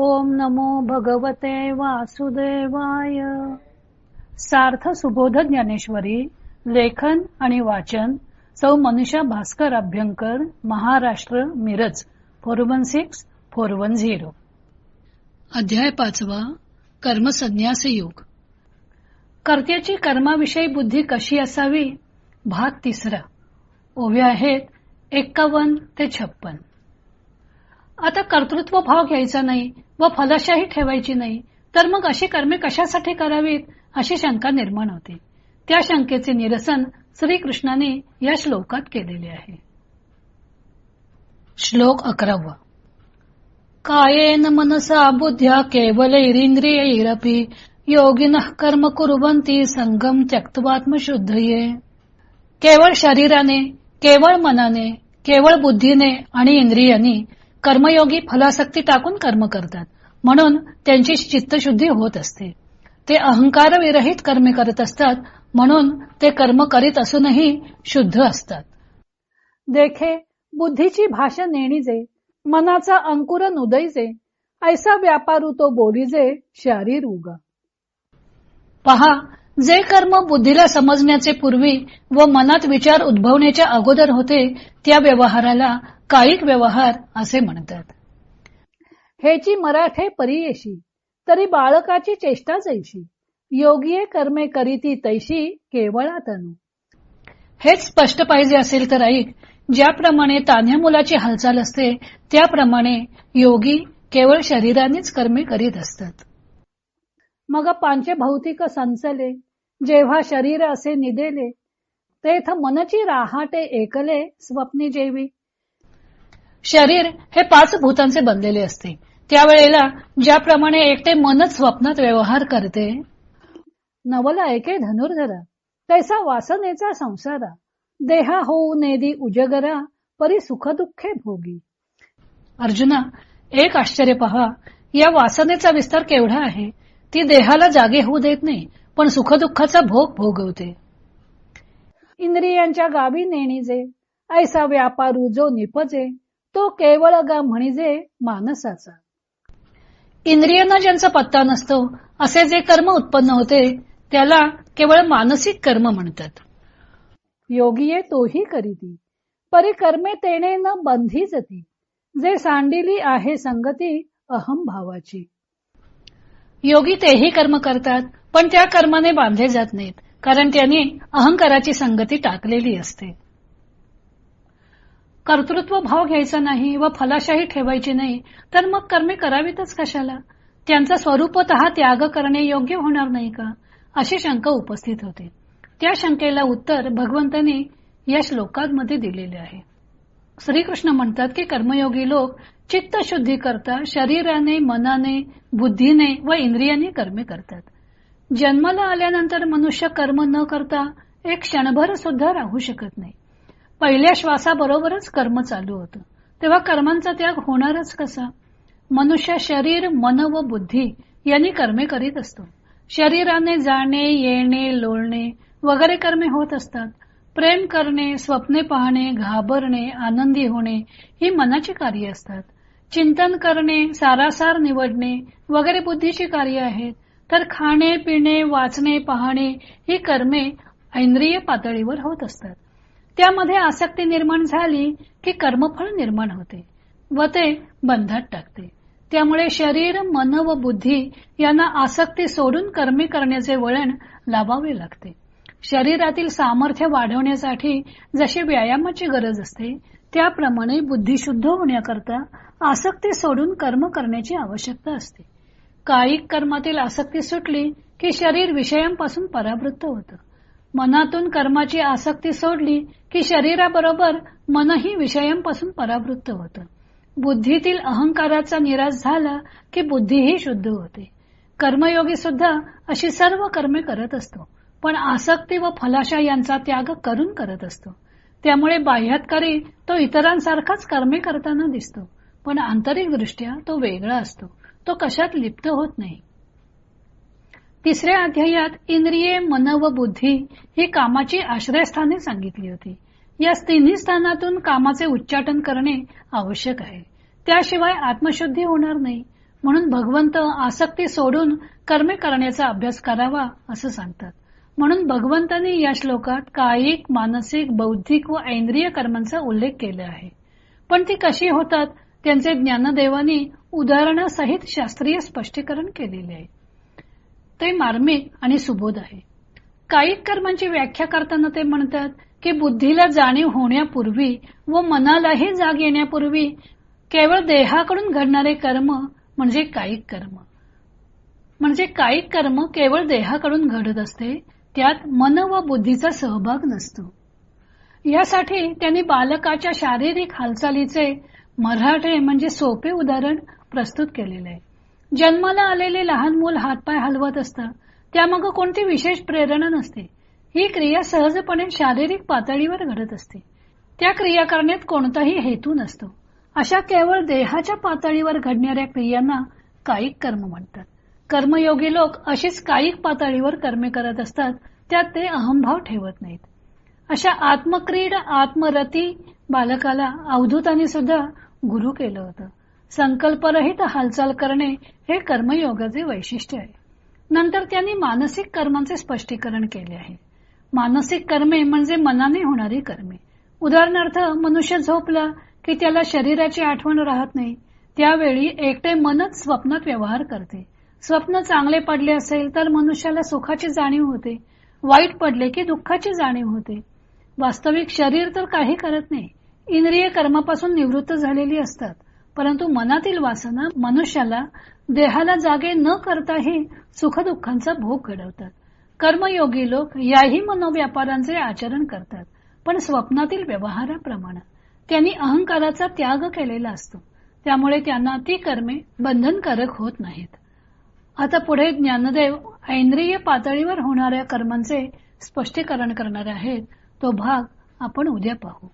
ओम नमो भगवते वासुदेवाय. सार्थ सुबोध ज्ञानेश्वरी. लेखन आणि वाचन सौ मनीषा भास्कर अभ्यंकर, महाराष्ट्र, मिरज 416410. अध्याय 5. कर्मसन्यास योग. कर्त्याची कर्माविषयी बुद्धी कशी असावी. भाग 3. ओव्या आहेत 51 ते 56. आता कर्तृत्व भाव घ्यायचा नाही व फलाशाही ठेवायची नाही, तर मग अशी कर्मे कशासाठी करावीत अशी शंका निर्माण होते. त्या शंकेचे निरसन श्रीकृष्णाने या श्लोकात केलेले आहे. श्लोक 11. कायेन मनसा बुद्ध्या केवलैरिंद्रियैरपि योगिनः कर्म कुर्वन्ति संगम त्यक्त्वात्मशुद्धये. केवळ शरीराने, केवळ मनाने, केवळ बुद्धीने आणि इंद्रियांनी कर्मयोगी फलासक्ती टाकून कर्म करतात, म्हणून त्यांची चित्तशुद्धी होत असते. ते अहंकार विरहित कर्मे करत असतात, म्हणून ते कर्म करीत असूनही शुद्ध असतात. देखे बुद्धीची भाषा नेणीजे, मनाचा अंकुर नुदैजे, ऐसा व्यापारू तो बोलीजे शारीर उगा. पहा, जे कर्म बुद्धीला समजण्याचे पूर्वी व मनात विचार उद्भवण्याच्या अगोदर होते, त्या व्यवहाराला कायिक व्यवहार असे म्हणतात. हेची मराठे परियेशी, तरी बाळकाची चेष्टा जैशी, योगिये कर्मे करीती तैशी केवळा तनु. हेच स्पष्ट पाहिजे असेल तर ऐक. ज्याप्रमाणे तान्ह्या मुलाची हालचाल असते, त्याप्रमाणे योगी केवळ शरीरानेच कर्मे करीत असतात. मग पांचभौतिक संचले, जेव्हा शरीर असे निदेले, तेथ मनची राहाटे एकले स्वप्नी जेवी. शरीर हे 5 भूतांचे बनलेले असते. त्यावेळेला ज्याप्रमाणे एकटे मनच स्वप्नात व्यवहार करते, नवला एके धनुर्धरा, तैसा वासनेचा संसारा, देहा होऊ नेदी उजगरा, परी सुख दुःखे भोगी. अर्जुना, एक आश्चर्य पहा. या वासनेचा विस्तार केवढा आहे. ती देहाला जागे होऊ देत नाही, पण सुखदुःखाचा भोग भोगवते. इंद्रियांच्या गावी नेणीजे, ऐसा व्यापारू जो निपजे, तो केवळ गा म्हणीजे मानसाचा. इंद्रियांना ज्यांचा पत्ता नसतो, असे जे कर्म उत्पन्न होते, त्याला केवळ मानसिक कर्म म्हणतात. योगीये तोही करीती, परी कर्मे तेने न बंधी जती, जे सांडिली आहे संगती अहम भावाची. योगी तेही कर्म करतात, पण त्या कर्माने बांधले जात नाहीत, कारण त्यांनी अहंकाराची संगती टाकलेली असते. कर्तृत्व भाव घ्यायचा नाही व फलाशाही ठेवायची नाही, तर मग कर्मे करावीतच कशाला. त्यांचा स्वरूपतः त्याग करणे योग्य होणार नाही का, अशी शंका उपस्थित होते. त्या शंकेला उत्तर भगवंतांनी या श्लोकांमध्ये दिलेले आहे. श्रीकृष्ण म्हणतात की कर्मयोगी लोक चित्त शुद्धी करता शरीराने, मनाने, बुद्धीने व इंद्रियांनी कर्मे करतात. जन्माला आल्यानंतर मनुष्य कर्म न करता एक क्षणभर सुद्धा राहू शकत नाही. पहिल्या श्वासाबरोबरच कर्म चालू होतं, तेव्हा कर्मांचा त्याग होणारच कसा. मनुष्य शरीर, मन व बुद्धी यांनी कर्मे करीत असतो. शरीराने जाणे, येणे, लोळणे वगैरे कर्मे होत असतात. प्रेम करणे, स्वप्ने पाहणे, घाबरणे, आनंदी होणे ही मनाची कार्य असतात. चिंतन करणे, सारासार निवडणे वगैरे बुद्धीची कार्य आहेत. तर खाणे, पिणे, वाचणे, पाहणे ही कर्मे इंद्रिय पातळीवर होत असतात. त्यामध्ये आसक्ती निर्माण झाली की कर्मफळ निर्माण होते व ते बंधात टाकते. त्यामुळे शरीर, मन व बुद्धी यांना आसक्ती सोडून कर्मे करण्याचे वळण लावावे लागते. शरीरातील सामर्थ्य वाढवण्यासाठी जशी व्यायामाची गरज असते, त्याप्रमाणे बुद्धी शुद्ध होण्याकरता आसक्ती सोडून कर्म करण्याची आवश्यकता असते. कायिक कर्मातील आसक्ती सुटली की शरीर विषयांपासून परावृत्त होतं. मनातून कर्माची आसक्ती सोडली की शरीराबरोबर मनही विषयांपासून परावृत्त होतं. बुद्धीतील अहंकाराचा निराश झाला की बुद्धीही शुद्ध होते. कर्मयोगी सुद्धा अशी सर्व कर्मे करत असतो, पण आसक्ती व फलाशा यांचा त्याग करून करत असतो. त्यामुळे बाह्यातकारी तो इतरांसारखाच कर्मे करताना दिसतो, पण आंतरिक दृष्ट्या तो वेगळा असतो. तो कशात लिप्त होत नाही. 3ऱ्या अध्यायात इंद्रिये, मन व बुद्धी ही कामाची आश्रयस्थाने सांगितली होती. या तिन्ही स्थानातून कामाचे उच्चाटन करणे आवश्यक आहे. त्याशिवाय आत्मशुद्धी होणार नाही. म्हणून भगवंत आसक्ती सोडून कर्मे करण्याचा अभ्यास करावा असं सांगतात. म्हणून भगवंतांनी या श्लोकात कायिक, मानसिक, बौद्धिक व ऐंद्रिय कर्मांचा उल्लेख केला आहे. पण ती कशी होतात त्यांचे ज्ञानदेवांनी उदाहरणासहित शास्त्रीय स्पष्टीकरण केलेले आहे. ते मार्मिक आणि सुबोध आहे. कायिक कर्मांची व्याख्या करताना ते म्हणतात की बुद्धीला जाणीव होण्यापूर्वी व मनालाही जाग येण्यापूर्वी केवळ देहाकडून घडणारे कर्म म्हणजे कायिक कर्म. म्हणजे कायिक कर्म केवळ देहाकडून घडत असते, त्यात मन व बुद्धीचा सहभाग नसतो. यासाठी त्यांनी बालकाच्या शारीरिक हालचालीचे मराठे म्हणजे सोपे उदाहरण प्रस्तुत केलेले आहे. जन्माला आलेले लहान मूल हातपाय हलवत असतं, त्यामागे कोणती विशेष प्रेरणा नसते. ही क्रिया सहजपणे शारीरिक पातळीवर घडत असते. त्या क्रिया करण्यात कोणताही हेतू नसतो. अशा केवळ देहाच्या पातळीवर घडणाऱ्या क्रियांना कायिक कर्म म्हणतात. कर्मयोगी लोक अशीच कायिक पातळीवर कर्मे करत असतात, त्यात ते अहंभाव ठेवत नाहीत. अशा आत्मक्रीड आत्मरती बालकाला अवधूतांनी सुद्धा गुरु केलं होतं. संकल्परहित हालचाल करणे हे कर्मयोगाचे वैशिष्ट्य आहे. नंतर त्यांनी मानसिक कर्मांचे स्पष्टीकरण केले आहे. मानसिक कर्मे म्हणजे मनाने होणारी कर्मे. उदाहरणार्थ मनुष्य झोपला की त्याला शरीराची आठवण राहत नाही. त्यावेळी एकटे मनच स्वप्नात व्यवहार करते. स्वप्न चांगले पडले असेल तर मनुष्याला सुखाची जाणीव होते, वाईट पडले की दुःखाची जाणीव होते. वास्तविक शरीर तर काही करत नाही. इंद्रिय कर्मापासून निवृत्त झालेली असतात, परंतु मनातील वासना मनुष्याला देहाला जागे न करताही सुखदुःखांचा भोग घडवतात. कर्मयोगी लोक याही मनोव्यापारांचे आचरण करतात, पण स्वप्नातील व्यवहाराप्रमाणे. त्यांनी अहंकाराचा त्याग केलेला असतो, त्यामुळे त्यांना ती कर्मे बंधनकारक होत नाहीत. आता पुढे ज्ञानदेव ऐंद्रिय पातळीवर होणाऱ्या कर्मांचे स्पष्टीकरण करणार आहेत. तो भाग आपण उद्या पाहू.